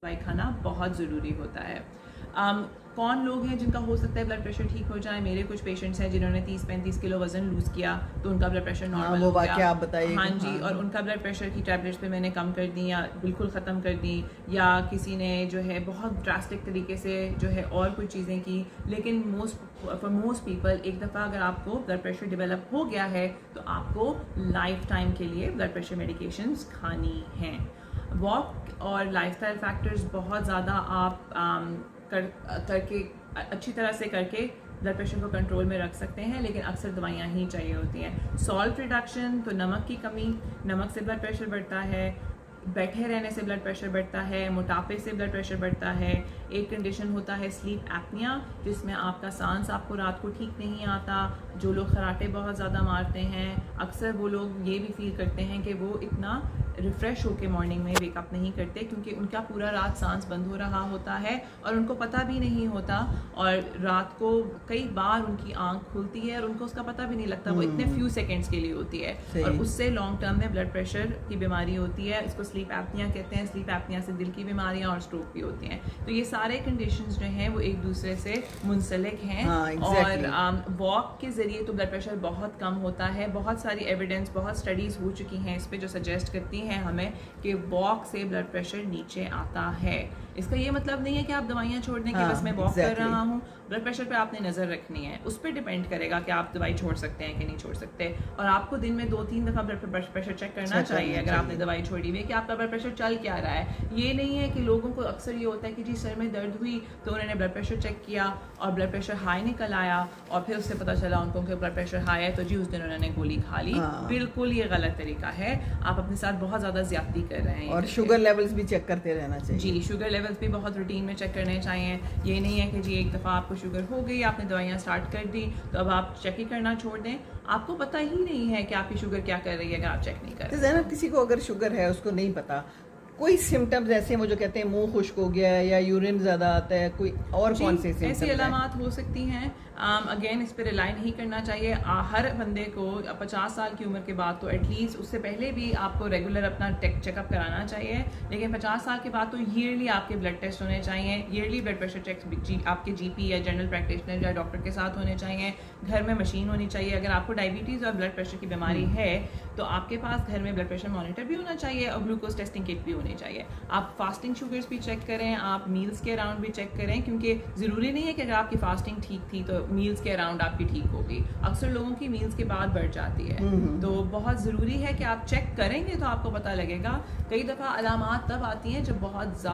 दवाई खाना बहुत ज़रूरी होता है। कौन लोग हैं जिनका हो सकता है ब्लड प्रेशर ठीक हो जाए? मेरे कुछ पेशेंट्स हैं जिन्होंने 30-35 किलो वज़न लूज़ किया तो उनका ब्लड प्रेशर नॉर्मल वो हो गया। वाक़या आप बताइए। हाँ जी, और उनका ब्लड प्रेशर की टैबलेट्स पे मैंने कम कर दी या बिल्कुल ख़त्म कर दी, या किसी ने जो है बहुत ड्रास्टिक तरीके से जो है और कुछ चीज़ें की। लेकिन फॉर मोस्ट पीपल एक दफ़ा अगर आपको ब्लड प्रेशर डेवलप हो गया है तो आपको लाइफ टाइम के लिए ब्लड प्रेशर मेडिकेशंस खानी हैं। वॉक और लाइफस्टाइल फैक्टर्स बहुत ज़्यादा आप करके अच्छी तरह से करके ब्लड प्रेशर को कंट्रोल में रख सकते हैं, लेकिन अक्सर दवाइयाँ ही चाहिए होती हैं। सॉल्ट रिडक्शन, तो नमक की कमी, नमक से ब्लड प्रेशर बढ़ता है, बैठे रहने से ब्लड प्रेशर बढ़ता है, मोटापे से ब्लड प्रेशर बढ़ता है। एक कंडीशन होता है स्लीप एपनिया, जिसमें आपका सांस आपको रात को ठीक नहीं आता। जो लोग खराटे बहुत ज़्यादा मारते हैं अक्सर वो लोग ये भी फील करते हैं कि वो इतना रिफ़्रेश होकर मॉर्निंग में वेकअप नहीं करते, क्योंकि उनका पूरा रात सांस बंद हो रहा होता है और उनको पता भी नहीं होता, और रात को कई बार उनकी आंख खुलती है और उनको उसका पता भी नहीं लगता। वो इतने फ्यू सेकेंड्स के लिए होती है और उससे लॉन्ग टर्म में ब्लड प्रेशर की बीमारी होती है। इसको स्लीप एपनिया कहते हैं। स्लीप एपनिया से दिल की बीमारियां और स्ट्रोक भी होती हैं। तो ये सारे कंडीशंस जो हैं वो एक दूसरे से मुंसलिक हैं। और वॉक के ज़रिए तो ब्लड प्रेशर बहुत कम होता है। बहुत सारी एविडेंस, बहुत स्टडीज़ हो चुकी हैं इस पर जो सजेस्ट करती हैं हमें कि वॉक से ब्लड प्रेशर नीचे आता है। इसका ये मतलब नहीं है कि आप दवाइयाँ छोड़ दें कि बस मैं वॉक कर रहा हूँ। ब्लड प्रेशर पे आपने नज़र रखनी है, उस पर डिपेंड करेगा कि आप दवाई छोड़ सकते हैं कि नहीं छोड़ सकते। और आपको दिन में 2-3 दफ़ा ब्लड प्रेशर चेक करना चाहिए अगर आपने दवाई छोड़ी हुई है, कि आपका ब्लड प्रेशर चल क्या रहा है। ये नहीं है कि लोगों को अक्सर ये होता है कि जी सर में दर्द हुई तो उन्होंने ब्लड प्रेशर चेक किया और ब्लड प्रेशर हाई निकल आया और फिर उससे पता चला उनको कि ब्लड प्रेशर हाई है तो जी उस दिन उन्होंने गोली खा ली। बिल्कुल ये गलत तरीका है। आप अपने साथ बहुत ज़्यादा ज्यादती कर रहे हैं। और शुगर लेवल्स भी चेक करते रहना चाहिए। जी, शुगर लेवल्स भी बहुत रूटीन में चेक करने चाहिए। ये नहीं है कि जी एक दफ़ा आपको शुगर हो गई, आपने दवाइयाँ स्टार्ट कर दी तो अब आप चेक ही करना छोड़ दें। आपको पता ही नहीं है कि आपकी शुगर क्या कर रही है अगर आप चेक नहीं कर रहे। तो ज़ैनब, किसी को अगर शुगर है उसको नहीं पता, कोई सिम्टम्स ऐसे हैं वो जो कहते हैं मुंह खुश्क हो गया है या यूरिन ज़्यादा आता है, कोई और कौन से सिम्टम्स ऐसी अलामात हो सकती हैं। अगेन इस पर रिलाई नहीं करना चाहिए। हर बंदे को 50 साल की उम्र के बाद तो एटलीस्ट, उससे पहले भी आपको रेगुलर अपना चेकअप कराना चाहिए, लेकिन 50 साल के बाद तो ईयरली आपके ब्लड टेस्ट होने चाहिए। ईयरली ब्लड प्रेशर चेक आपके जीपी या जनरल प्रैक्टिशनर या डॉक्टर के साथ होने चाहिए। घर में मशीन होनी चाहिए। अगर आपको डायबिटीज़ और ब्लड प्रेशर की बीमारी है तो आपके पास घर में ब्लड प्रेशर मॉनिटर भी होना चाहिए और ग्लूकोज टेस्टिंग किट भी होनी चाहिए। आप फास्टिंग शुगर्स भी चेक करें, आप मील्स के अराउंड भी चेक करें, क्योंकि ज़रूरी नहीं है कि अगर आपकी फास्टिंग ठीक थी तो मील्स के अराउंड आपकी ठीक होगी। अक्सर लोगों की मील्स के बाद बढ़ जाती है। तो बहुत ज़रूरी है कि आप चेक करेंगे तो आपको पता लगेगा। कई दफ़ा अलामात तब आती हैं जब बहुत